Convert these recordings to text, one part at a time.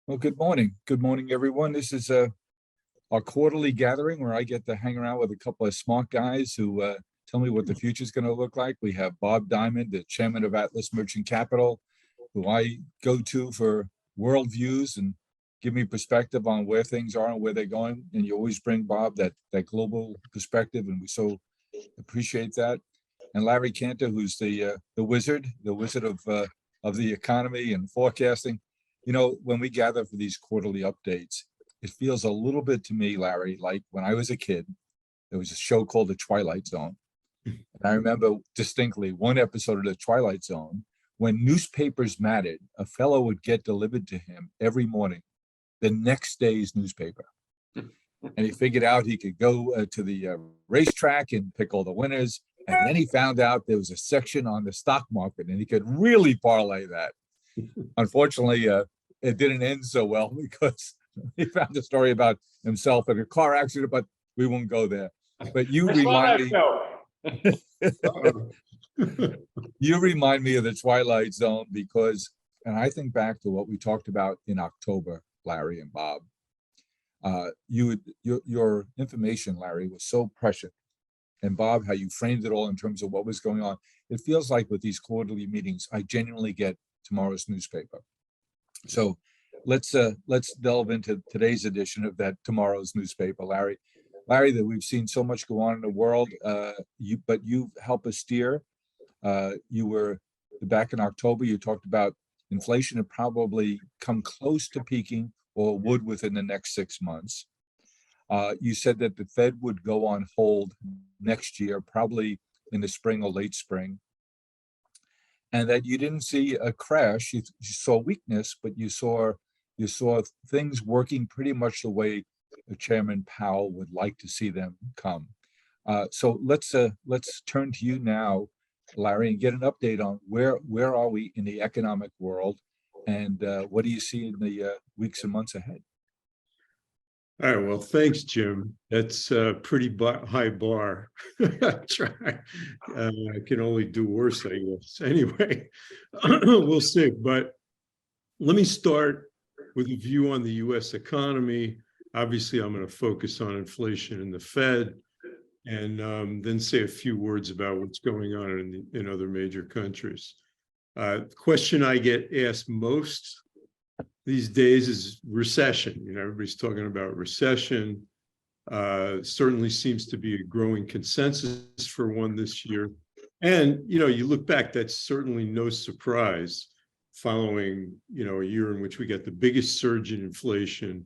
Well, good morning. Good morning, everyone. This is our quarterly gathering where I get to hang around with a couple of smart guys who tell me what the future is going to look like. We have Bob Diamond, the chairman of Atlas Merchant Capital, who I go to for world views and give me perspective on where things are and where they're going. And you always bring Bob that global perspective, and we so appreciate that. And Larry Cantor, who's the wizard of the economy and forecasting. You know, when we gather for these quarterly updates, it feels a little bit to me, Larry, like when I was a kid, there was a show called The Twilight Zone. And I remember distinctly one episode of The Twilight Zone when newspapers mattered, a fellow would get delivered to him every morning the next day's newspaper. And he figured out he could go to the racetrack and pick all the winners. And then he found out there was a section on the stock market and he could really parlay that. Unfortunately, it didn't end so well because he found a story about himself in a car accident, but we won't go there. But you remind me, you remind me of The Twilight Zone because, and I think back to what we talked about in October, Larry and Bob. Your information, Larry, was so prescient. And Bob, how you framed it all in terms of what was going on. It feels like with these quarterly meetings, I genuinely get tomorrow's newspaper. So let's delve into today's edition of that tomorrow's newspaper, Larry. Larry, that we've seen so much go on in the world, but you've helped us steer. You were back in October, you talked about inflation had probably come close to peaking or would within the next 6 months. You said that the Fed would go on hold next year, probably in the spring or late spring, and that you didn't see a crash. You saw weakness, but you saw things working pretty much the way Chairman Powell would like to see them come. So let's turn to you now, Larry, and get an update on where are we in the economic world, and what do you see in the weeks and months ahead? All right, well, thanks, Jim. That's a pretty high bar. I can only do worse, I guess. Anyway, we'll see. But let me start with a view on the U.S. economy. Obviously, I'm going to focus on inflation and the Fed, and then say a few words about what's going on in other major countries. The question I get asked most these days is recession. You know, everybody's talking about recession. Certainly seems to be a growing consensus for one this year. And, you know, you look back, that's certainly no surprise following, you know, a year in which we got the biggest surge in inflation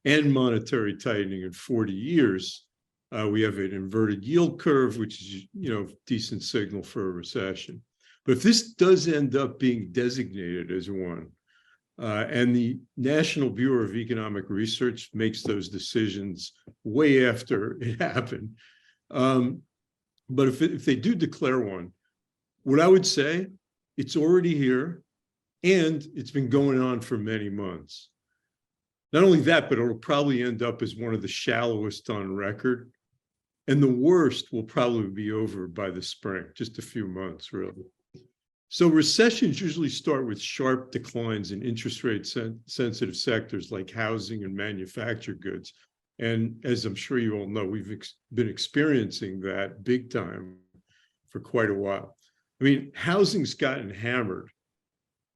and monetary tightening in 40 years. We have an inverted yield curve, which is, you know, decent signal for a recession. But if this does end up being designated as one, and the National Bureau of Economic Research makes those decisions way after it happened. But if they do declare one, what I would say, it's already here and it's been going on for many months. Not only that, but it'll probably end up as one of the shallowest on record. And the worst will probably be over by the spring, just a few months, really. So recessions usually start with sharp declines in interest rate sensitive sectors like housing and manufactured goods. And as I'm sure you all know, we've been experiencing that big time for quite a while. I mean, housing's gotten hammered.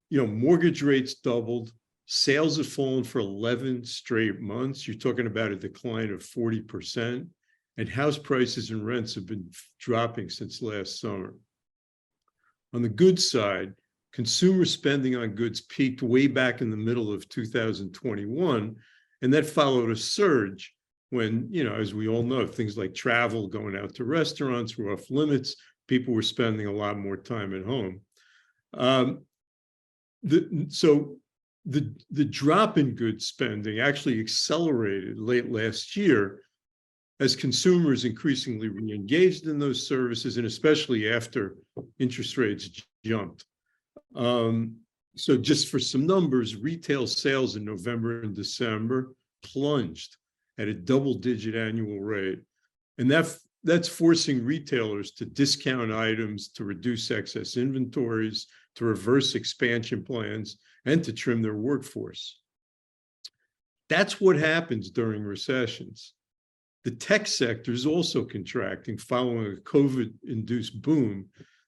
You know, mortgage rates doubled, sales have fallen for 11 straight months. You're talking about a decline of 40%, and house prices and rents have been dropping since last summer. On the goods side, consumer spending on goods peaked way back in the middle of 2021, and that followed a surge when, you know, as we all know, things like travel, going out to restaurants were off limits. People were spending a lot more time at home. So the drop in goods spending actually accelerated late last year as consumers increasingly re-engaged in those services, and especially after interest rates jumped. So just for some numbers, retail sales in November and December plunged at a double-digit annual rate. And that's forcing retailers to discount items, to reduce excess inventories, to reverse expansion plans, and to trim their workforce. That's what happens during recessions. The tech sector is also contracting following a COVID-induced boom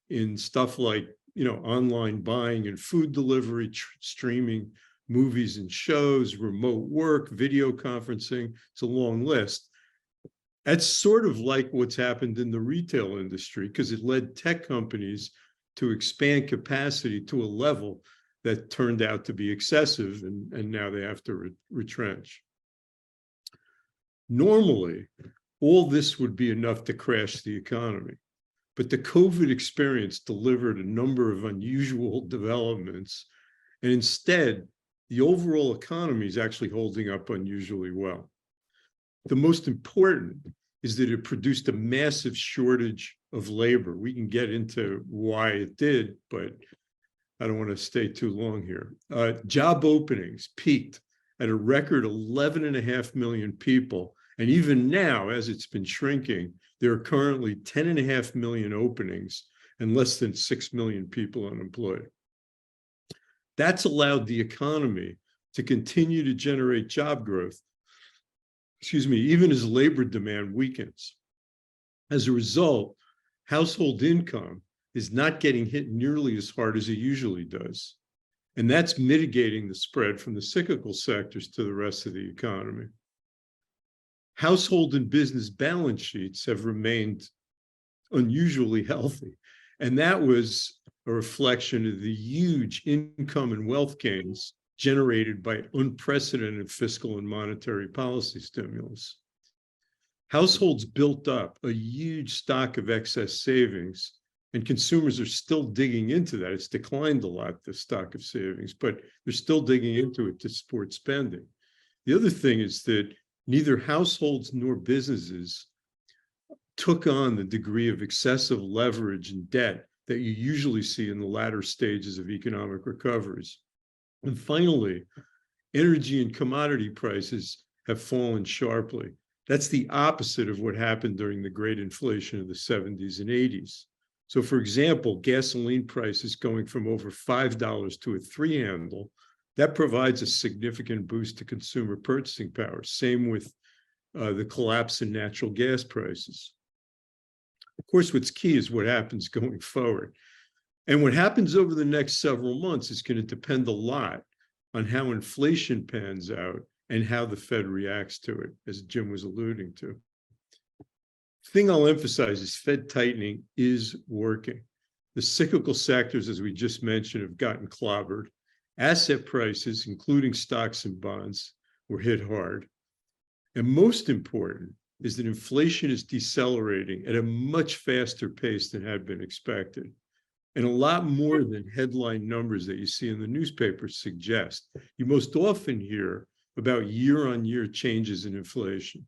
in stuff like, online buying and food delivery, streaming movies and shows, remote work, video conferencing. It's a long list. That's sort of like what's happened in the retail industry, because it led tech companies to expand capacity to a level that turned out to be excessive, and now they have to retrench. Normally, all this would be enough to crash the economy, but the COVID experience delivered a number of unusual developments, and instead, the overall economy is actually holding up unusually well. The most important is that it produced a massive shortage of labor. We can get into why it did, but I don't want to stay too long here. Job openings peaked at a record 11.5 million people. And even now, as it's been shrinking, there are currently 10.5 million openings and less than 6 million people unemployed. That's allowed the economy to continue to generate job growth, even as labor demand weakens. As a result, household income is not getting hit nearly as hard as it usually does. And that's mitigating the spread from the cyclical sectors to the rest of the economy. Household and business balance sheets have remained unusually healthy. And that was a reflection of the huge income and wealth gains generated by unprecedented fiscal and monetary policy stimulus. Households built up a huge stock of excess savings, and consumers are still digging into that. It's declined a lot, the stock of savings, but they're still digging into it to support spending. The other thing is that neither households nor businesses took on the degree of excessive leverage and debt that you usually see in the latter stages of economic recoveries. And finally, energy and commodity prices have fallen sharply. That's the opposite of what happened during the great inflation of the 70s and 80s. So for example, gasoline prices going from over $5 to a 3 handle, that provides a significant boost to consumer purchasing power. Same with the collapse in natural gas prices. Of course, what's key is what happens going forward. And what happens over the next several months is going to depend a lot on how inflation pans out and how the Fed reacts to it, as Jim was alluding to. The thing I'll emphasize is Fed tightening is working. The cyclical sectors, as we just mentioned, have gotten clobbered. Asset prices, including stocks and bonds, were hit hard. And most important is that inflation is decelerating at a much faster pace than had been expected. And a lot more than headline numbers that you see in the newspapers suggest. You most often hear about year-on-year changes in inflation,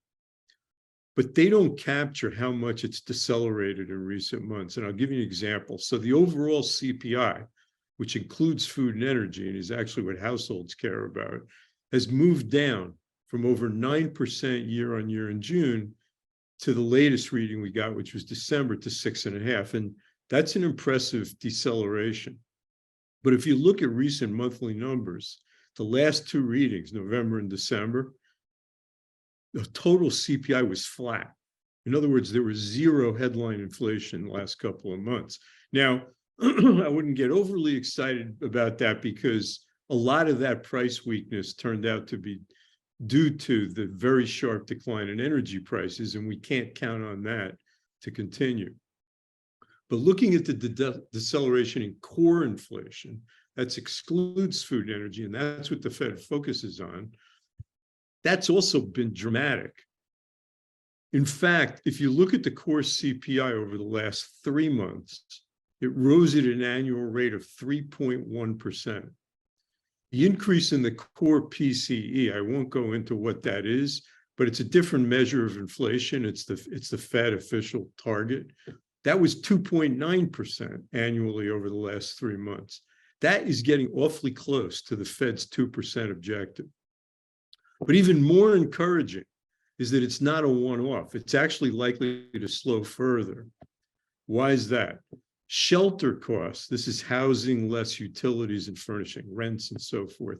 but they don't capture how much it's decelerated in recent months. And I'll give you an example. So the overall CPI, which includes food and energy, and is actually what households care about, has moved down from over 9% year on year in June to the latest reading we got, which was December, to 6.5%. And that's an impressive deceleration. But if you look at recent monthly numbers, the last 2 readings, November and December, the total CPI was flat. In other words, there was 0 headline inflation the last couple of months. Now, I wouldn't get overly excited about that because a lot of that price weakness turned out to be due to the very sharp decline in energy prices, and we can't count on that to continue. But looking at the deceleration in core inflation, that excludes food and energy, and that's what the Fed focuses on, that's also been dramatic. In fact, if you look at the core CPI over the last 3 months, it rose at an annual rate of 3.1%. The increase in the core PCE, I won't go into what that is, but it's a different measure of inflation. It's the Fed official target. That was 2.9% annually over the last 3 months. That is getting awfully close to the Fed's 2% objective. But even more encouraging is that it's not a one-off. It's actually likely to slow further. Why is that? Shelter costs, this is housing less utilities and furnishing, rents and so forth.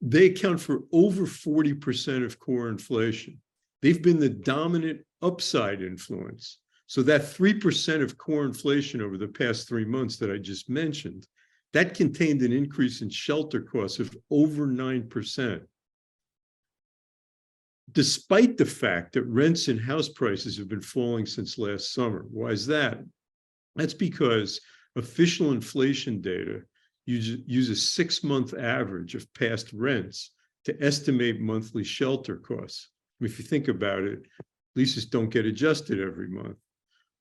They account for over 40% of core inflation. They've been the dominant upside influence. So that 3% of core inflation over the past 3 months that I just mentioned, that contained an increase in shelter costs of over 9%. Despite the fact that rents and house prices have been falling since last summer. Why is that? That's because official inflation data uses 6-month average of past rents to estimate monthly shelter costs. If you think about it, leases don't get adjusted every month.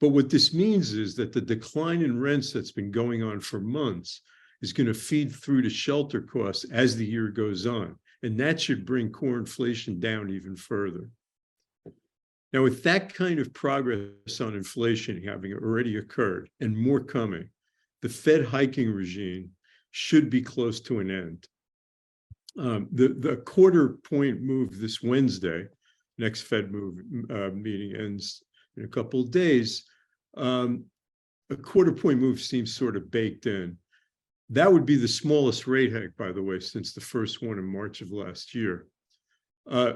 But what this means is that the decline in rents that's been going on for months is going to feed through to shelter costs as the year goes on. And that should bring core inflation down even further. Now, with that kind of progress on inflation having already occurred and more coming, the Fed hiking regime should be close to an end. The quarter point move this Wednesday, next Fed meeting ends in a couple of days. A quarter point move seems sort of baked in. That would be the smallest rate hike, by the way, since the first one in March of last year.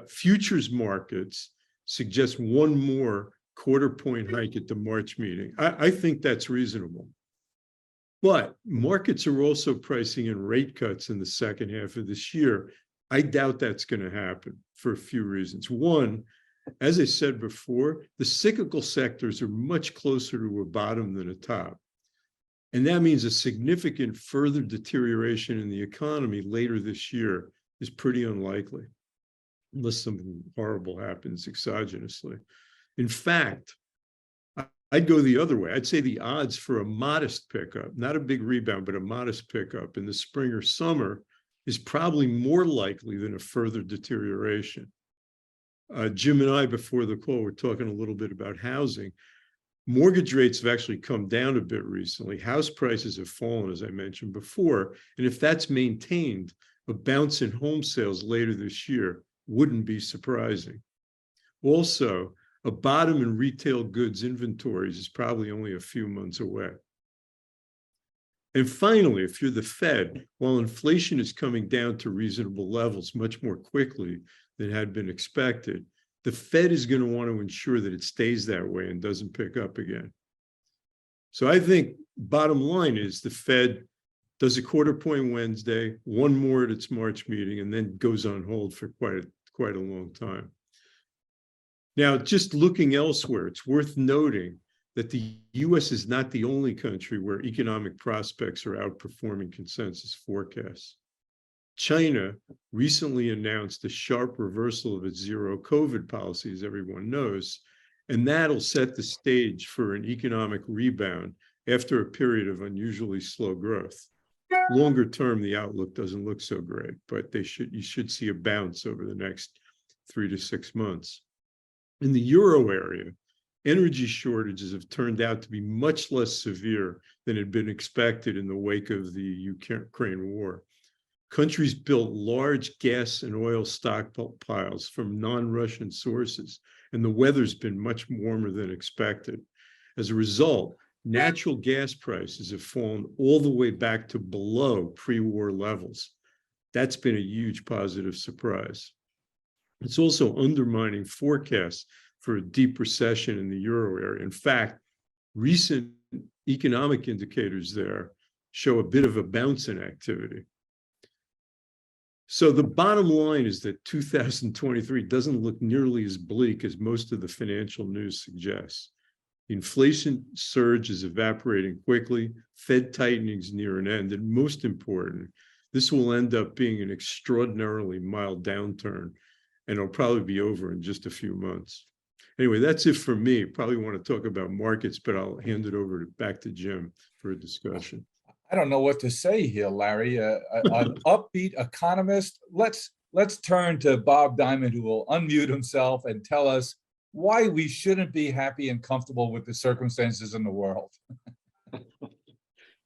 Futures markets suggest one more quarter point hike at the March meeting. I think that's reasonable. But markets are also pricing in rate cuts in the second half of this year. I doubt that's going to happen for a few reasons. One, as I said before, the cyclical sectors are much closer to a bottom than a top. And that means a significant further deterioration in the economy later this year is pretty unlikely, unless something horrible happens exogenously. In fact, I'd go the other way. I'd say the odds for a modest pickup, not a big rebound, but a modest pickup in the spring or summer is probably more likely than a further deterioration. Jim and I, before the call, were talking a little bit about housing. Mortgage rates have actually come down a bit recently. House prices have fallen, as I mentioned before. And if that's maintained, a bounce in home sales later this year wouldn't be surprising. Also, a bottom in retail goods inventories is probably only a few months away. And finally, if you're the Fed, while inflation is coming down to reasonable levels much more quickly than had been expected, the Fed is going to want to ensure that it stays that way and doesn't pick up again. So I think bottom line is the Fed does a quarter point Wednesday, one more at its March meeting, and then goes on hold for quite a long time. Now, just looking elsewhere, it's worth noting that the US is not the only country where economic prospects are outperforming consensus forecasts. China recently announced a sharp reversal of its zero COVID policy, as everyone knows, and that'll set the stage for an economic rebound after a period of unusually slow growth. Longer term, the outlook doesn't look so great, but you should see a bounce over the next 3 to 6 months. In the euro area, energy shortages have turned out to be much less severe than had been expected in the wake of the Ukraine war. Countries built large gas and oil stockpiles from non-Russian sources, and the weather's been much warmer than expected. As a result, natural gas prices have fallen all the way back to below pre-war levels. That's been a huge positive surprise. It's also undermining forecasts for a deep recession in the euro area. In fact, recent economic indicators there show a bit of a bounce in activity. So the bottom line is that 2023 doesn't look nearly as bleak as most of the financial news suggests. The inflation surge is evaporating quickly, Fed tightening is near an end, and most important, this will end up being an extraordinarily mild downturn, and it'll probably be over in just a few months. Anyway, that's it for me. Probably want to talk about markets, but I'll hand it over back to Jim for a discussion. I don't know what to say here, Larry. An upbeat economist. Let's turn to Bob Diamond, who will unmute himself and tell us why we shouldn't be happy and comfortable with the circumstances in the world.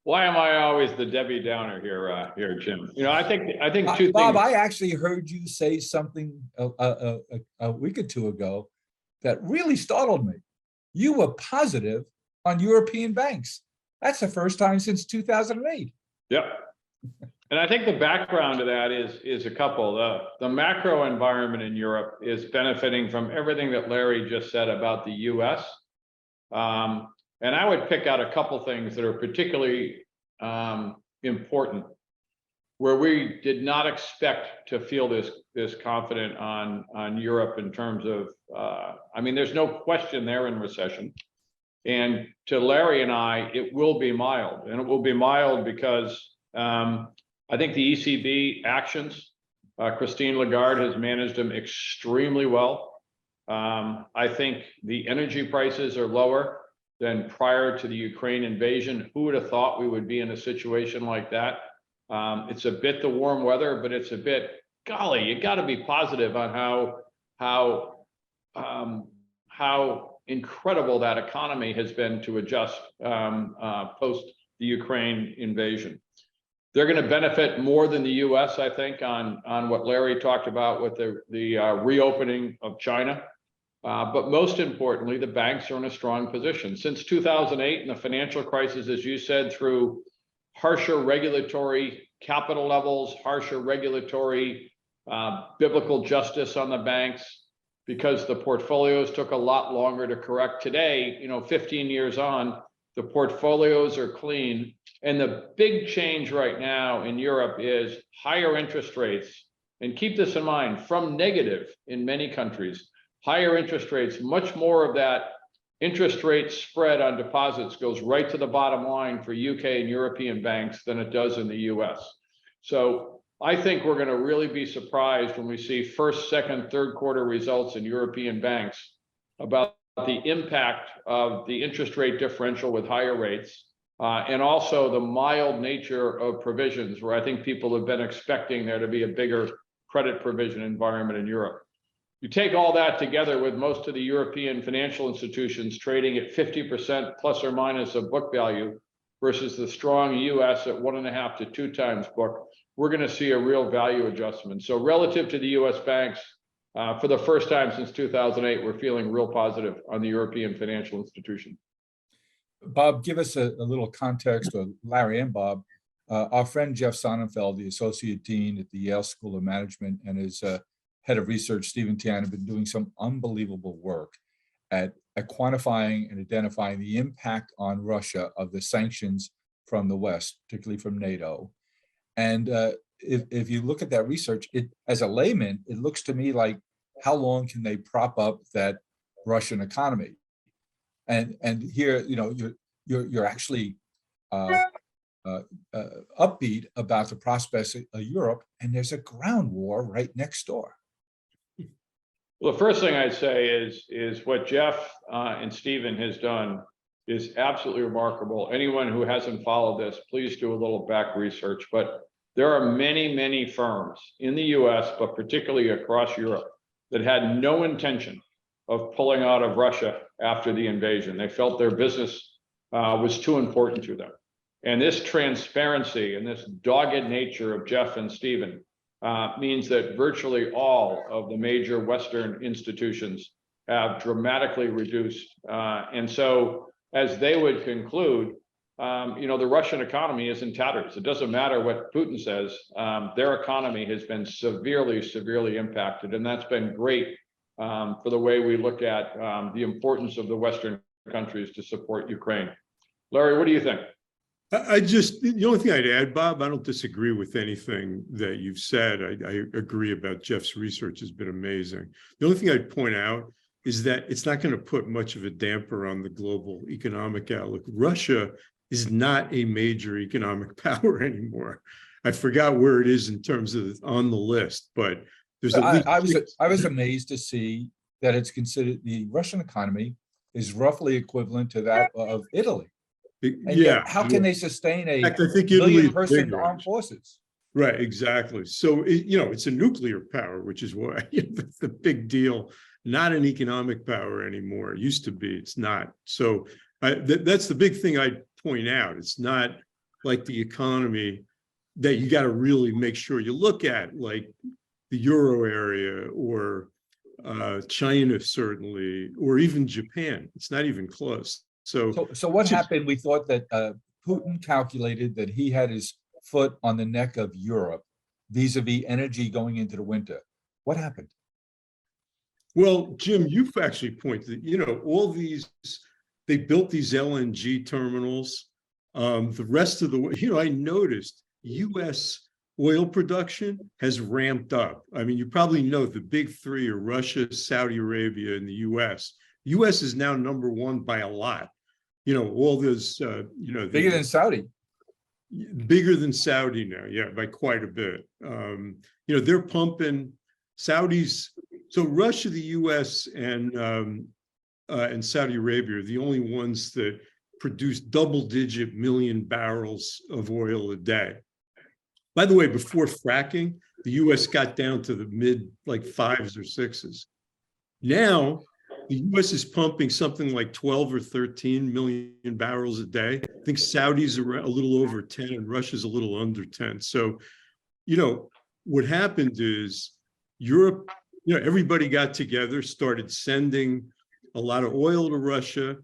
Why am I always the Debbie Downer here, Jim? You know, I think two Bob, things. I actually heard you say something a week or two ago that really startled me. You were positive on European banks. That's the first time since 2008. Yep. And I think the background to that is a couple. The macro environment in Europe is benefiting from everything that Larry just said about the US. And I would pick out a couple things that are particularly important, where we did not expect to feel this confident on Europe in terms of, I mean, there's no question they're in recession. And to Larry and I, it will be mild, and it will be mild because I think the ECB actions, Christine Lagarde has managed them extremely well. I think the energy prices are lower than prior to the Ukraine invasion. Who would have thought we would be in a situation like that? It's a bit the warm weather, but it's a bit, golly, you got to be positive on how incredible that economy has been to adjust post the Ukraine invasion. They're going to benefit more than the US, I think, on what Larry talked about with the reopening of China. But most importantly, the banks are in a strong position. Since 2008 and the financial crisis, as you said, through harsher regulatory capital levels, harsher regulatory biblical justice on the banks, because the portfolios took a lot longer to correct. Today, 15 years on, the portfolios are clean. And the big change right now in Europe is higher interest rates. And keep this in mind, from negative in many countries, higher interest rates, much more of that interest rate spread on deposits goes right to the bottom line for UK and European banks than it does in the US. So I think we're going to really be surprised when we see first, second, third quarter results in European banks about the impact of the interest rate differential with higher rates, and also the mild nature of provisions, where I think people have been expecting there to be a bigger credit provision environment in Europe. You take all that together with most of the European financial institutions trading at 50% plus or minus of book value versus the strong US at 1.5 to 2 times book, we're going to see a real value adjustment. So relative to the US banks, for the first time since 2008, we're feeling real positive on the European financial institution. Bob, give us a little context, or Larry and Bob. Our friend Jeff Sonnenfeld, the Associate Dean at the Yale School of Management, and his Head of Research, Stephen Tian, have been doing some unbelievable work at quantifying and identifying the impact on Russia of the sanctions from the West, particularly from NATO. And if you look at that research, as a layman, it looks to me like, how long can they prop up that Russian economy? And here, you're actually upbeat about the prospects of Europe, and there's a ground war right next door. Well, the first thing I'd say is what Jeff and Stephen has done is absolutely remarkable. Anyone who hasn't followed this, please do a little back research. But there are many, many firms in the US, but particularly across Europe, that had no intention of pulling out of Russia after the invasion. They felt their business was too important to them. And this transparency and this dogged nature of Jeff and Stephen means that virtually all of the major Western institutions have dramatically reduced. And so, as they would conclude, the Russian economy is in tatters. It doesn't matter what Putin says. Their economy has been severely, severely impacted. And that's been great for the way we look at the importance of the Western countries to support Ukraine. Larry, what do you think? The only thing I'd add, Bob, I don't disagree with anything that you've said. I agree about Jeff's research has been amazing. The only thing I'd point out is that it's not going to put much of a damper on the global economic outlook. Russia is not a major economic power anymore. I forgot where it is in terms of on the list, but there's I was amazed to see that it's considered, the Russian economy is roughly equivalent to that of Italy. And yet, how can they sustain a billion-person armed forces? Right, exactly. So, it's a nuclear power, which is why it's the big deal. Not an economic power anymore. It used to be. It's not. So that's the big thing I'd point out. It's not like the economy that you got to really make sure you look at, like the Euro area or China, certainly, or even Japan. It's not even close. So what happened? We thought that Putin calculated that he had his foot on the neck of Europe vis-a-vis energy going into the winter. What happened? Well, Jim, you've actually pointed, all these, they built these LNG terminals. The rest of the, I noticed US oil production has ramped up. I mean, you probably know the big three are Russia, Saudi Arabia, and the US. US is now number one by a lot. All those, Bigger than Saudi. bigger than Saudi now, yeah, by quite a bit. They're pumping Saudis. So Russia, the US, and Saudi Arabia are the only ones that produce double-digit million barrels of oil a day. By the way, before fracking, the US got down to the mid like 5s or 6s. Now, the US is pumping something like 12 or 13 million barrels a day. I think Saudi's are a little over 10 and Russia's a little under 10. So, what happened is Europe, everybody got together, started sending a lot of oil to Russia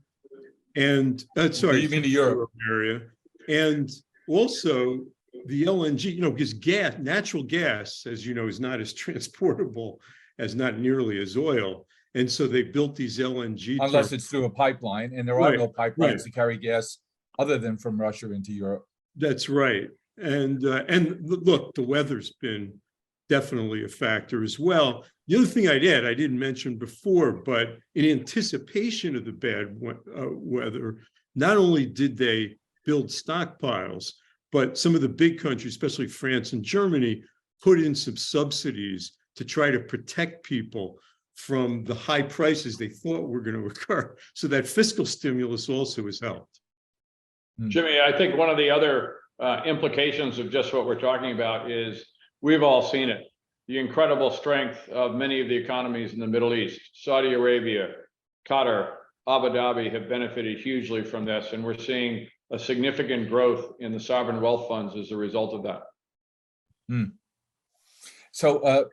and sorry, You mean to Europe area. And also the LNG, because natural gas, as you know, is not as transportable as not nearly as oil. And so they built these LNG. unless it's through a pipeline, and there are no pipelines to carry gas other than from Russia into Europe. That's right. And look, the weather's been definitely a factor as well. The other thing I'd add, I didn't mention before, but in anticipation of the bad weather, not only did they build stockpiles, but some of the big countries, especially France and Germany, put in some subsidies to try to protect people from the high prices they thought were going to occur. So that fiscal stimulus also has helped. Jimmy, I think one of the other implications of just what we're talking about is we've all seen it. The incredible strength of many of the economies in the Middle East, Saudi Arabia, Qatar, Abu Dhabi have benefited hugely from this. And we're seeing a significant growth in the sovereign wealth funds as a result of that. So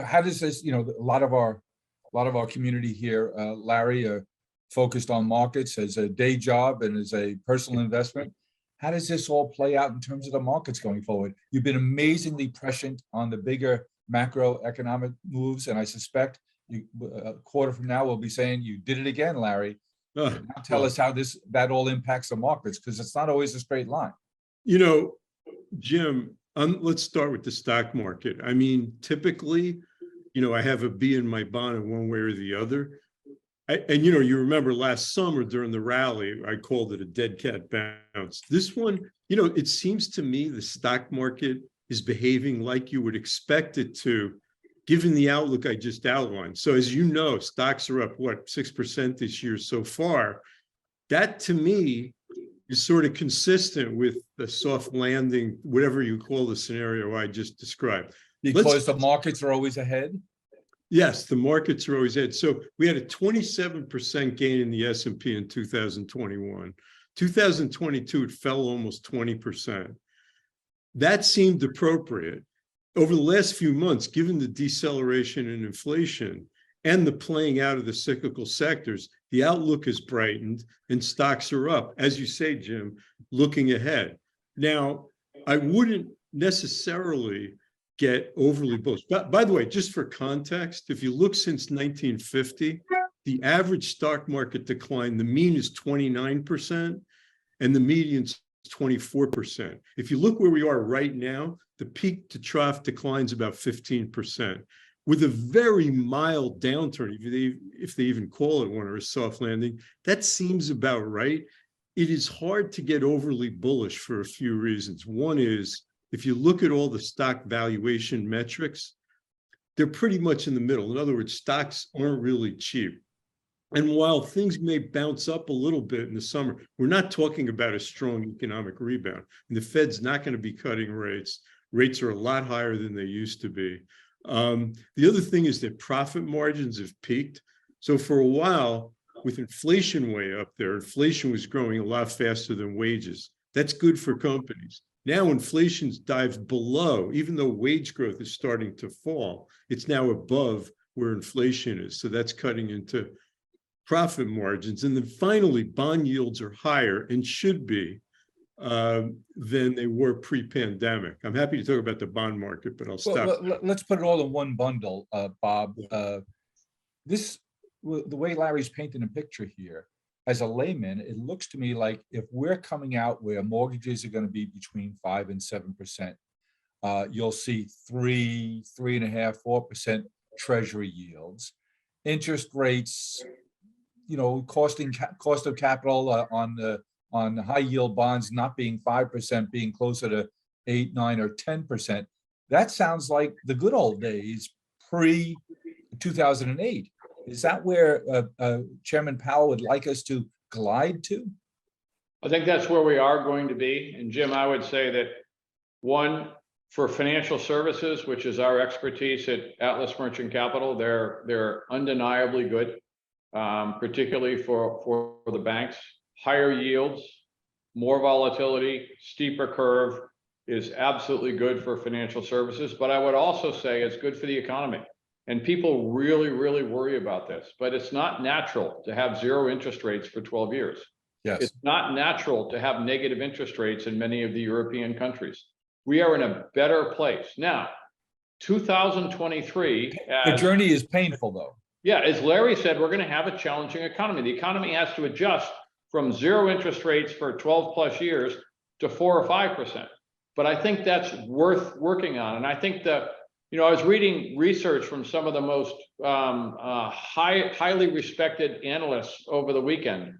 how does this, a lot of our community here, Larry, are focused on markets as a day job and as a personal investment. How does this all play out in terms of the markets going forward? You've been amazingly prescient on the bigger macroeconomic moves, and I suspect a quarter from now we'll be saying you did it again, Larry. Now tell us how that all impacts the markets, because it's not always a straight line. Jim, let's start with the stock market. I mean, typically, I have a bee in my bonnet one way or the other. You remember last summer during the rally, I called it a dead cat bounce. This one, it seems to me the stock market is behaving like you would expect it to, given the outlook I just outlined. So as you know, stocks are up, 6% this year so far. That to me is sort of consistent with the soft landing, whatever you call the scenario I just described. Because the markets are always ahead? Yes, the markets are always ahead. So we had a 27% gain in the S&P in 2021. 2022, it fell almost 20%. That seemed appropriate. Over the last few months, given the deceleration in inflation and the playing out of the cyclical sectors, the outlook has brightened and stocks are up, as you say, Jim, looking ahead. Now, I wouldn't necessarily get overly bullish. But by the way, just for context, if you look since 1950, the average stock market decline, the mean is 29% and the median's 24%. If you look where we are right now, the peak to trough declines about 15%, with a very mild downturn, if they even call it one or a soft landing. That seems about right. It is hard to get overly bullish for a few reasons. One is, if you look at all the stock valuation metrics, they're pretty much in the middle. In other words, stocks aren't really cheap. And while things may bounce up a little bit in the summer, we're not talking about a strong economic rebound. And the Fed's not going to be cutting rates. Rates are a lot higher than they used to be. The other thing is that profit margins have peaked. So for a while, with inflation way up there, inflation was growing a lot faster than wages. That's good for companies. Now inflation's dived below, even though wage growth is starting to fall, it's now above where inflation is. So that's cutting into profit margins. And then finally, bond yields are higher and should be. than they were pre-pandemic. I'm happy to talk about the bond market, but I'll stop. Let's put it all in one bundle, Bob. The way Larry's painting a picture here, as a layman, it looks to me like if we're coming out where mortgages are going to be between 5 and 7%, you'll see 3.5%, 4% treasury yields, interest rates, cost of capital on the high yield bonds not being 5%, being closer to 8, 9, or 10%. That sounds like the good old days pre 2008. Is that where Chairman Powell would like us to glide to? I think that's where we are going to be. And Jim, I would say that one, for financial services, which is our expertise at Atlas Merchant Capital, they're undeniably good, particularly for the banks. Higher yields, more volatility, steeper curve is absolutely good for financial services. But I would also say it's good for the economy. And people really, really worry about this. But it's not natural to have zero interest rates for 12 years. Yes. It's not natural to have negative interest rates in many of the European countries. We are in a better place. Now, 2023. The journey is painful, though. Yeah, as Larry said, we're going to have a challenging economy. The economy has to adjust from zero interest rates for 12 plus years to 4 or 5%. But I think that's worth working on. And I think I was reading research from some of the most highly respected analysts over the weekend.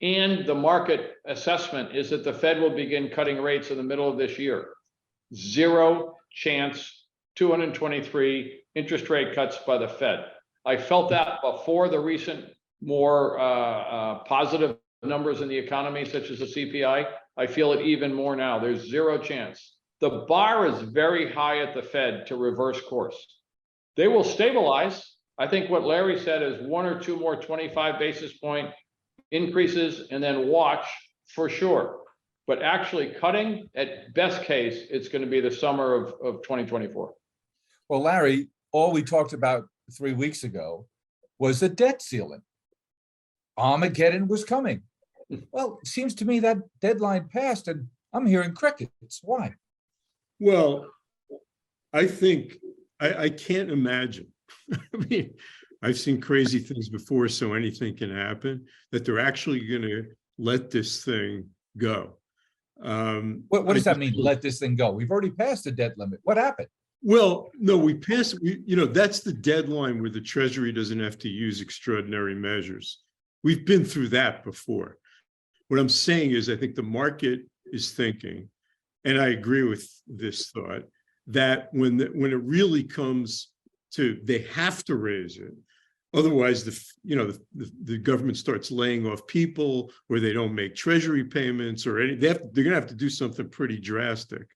And the market assessment is that the Fed will begin cutting rates in the middle of this year. Zero chance, 223 interest rate cuts by the Fed. I felt that before the recent more positive numbers in the economy, such as the CPI. I feel it even more now. There's zero chance. The bar is very high at the Fed to reverse course. They will stabilize. I think what Larry said is 1 or 2 more 25 basis point increases and then watch for sure. But actually cutting, at best case, it's going to be the summer of 2024. Well, Larry, all we talked about 3 weeks ago was the debt ceiling. Armageddon was coming. Well, it seems to me that deadline passed and I'm hearing crickets. Why? Well, I think I can't imagine. I mean, I've seen crazy things before, so anything can happen, that they're actually going to let this thing go. What does that mean? Let this thing go? We've already passed the debt limit. What happened? Well, no, we passed, that's the deadline where the Treasury doesn't have to use extraordinary measures. We've been through that before. What I'm saying is I think the market is thinking, and I agree with this thought, that when it really comes to, they have to raise it. Otherwise, the government starts laying off people, or they don't make Treasury payments, or they're going to have to do something pretty drastic.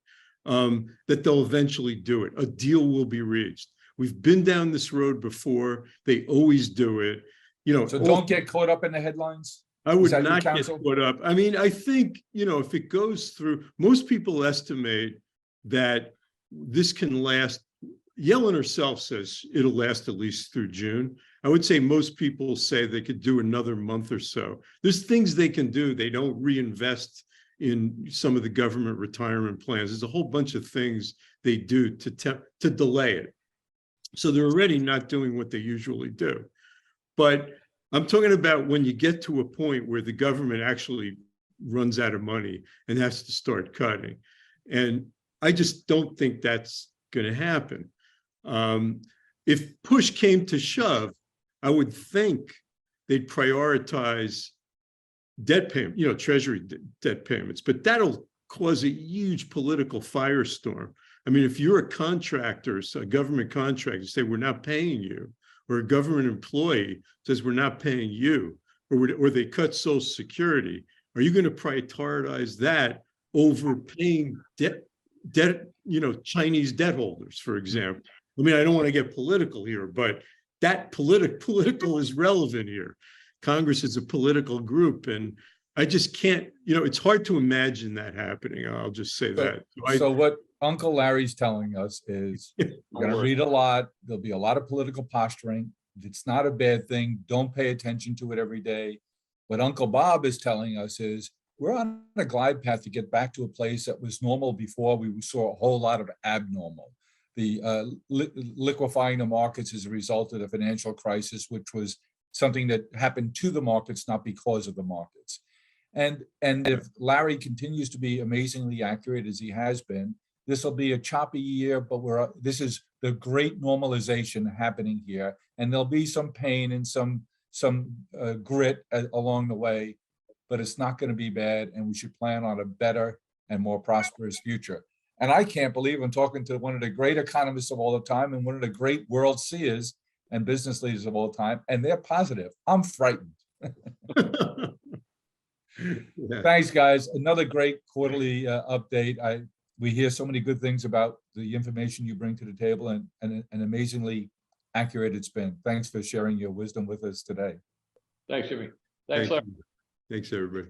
That they'll eventually do it. A deal will be reached. We've been down this road before. They always do it. So don't get caught up in the headlines. I would not get caught up. I mean, I think, if it goes through, most people estimate that this can last. Yellen herself says it'll last at least through June. I would say most people say they could do another month or so. There's things they can do. They don't reinvest in some of the government retirement plans. There's a whole bunch of things they do to delay it. So they're already not doing what they usually do. But I'm talking about when you get to a point where the government actually runs out of money and has to start cutting. And I just don't think that's going to happen. If push came to shove, I would think they'd prioritize debt payment, Treasury debt payments, but that'll cause a huge political firestorm. I mean, if you're a contractor, a government contractor, say we're not paying you, or a government employee says we're not paying you, or they cut Social Security, are you going to prioritize that over paying debt, Chinese debt holders, for example? I mean, I don't want to get political here, but that political is relevant here. Congress is a political group, and I just can't, it's hard to imagine that happening. I'll just say that. So what Uncle Larry's telling us is we're going to read a lot. There'll be a lot of political posturing. It's not a bad thing. Don't pay attention to it every day. What Uncle Bob is telling us is we're on a glide path to get back to a place that was normal before we saw a whole lot of abnormal. The liquefying the markets as a result of the financial crisis, which was something that happened to the markets, not because of the markets. And if Larry continues to be amazingly accurate as he has been, this will be a choppy year, but this is the great normalization happening here. And there'll be some pain and some grit along the way, but it's not going to be bad. And we should plan on a better and more prosperous future. And I can't believe I'm talking to one of the great economists of all the time and one of the great world seers and business leaders of all time, and they're positive. I'm frightened. Yeah. Thanks, guys. Another great quarterly update. We hear so many good things about the information you bring to the table, and amazingly accurate it's been. Thanks for sharing your wisdom with us today. Thanks, Jimmy. Thanks, Thank Larry. you. Thanks, everybody.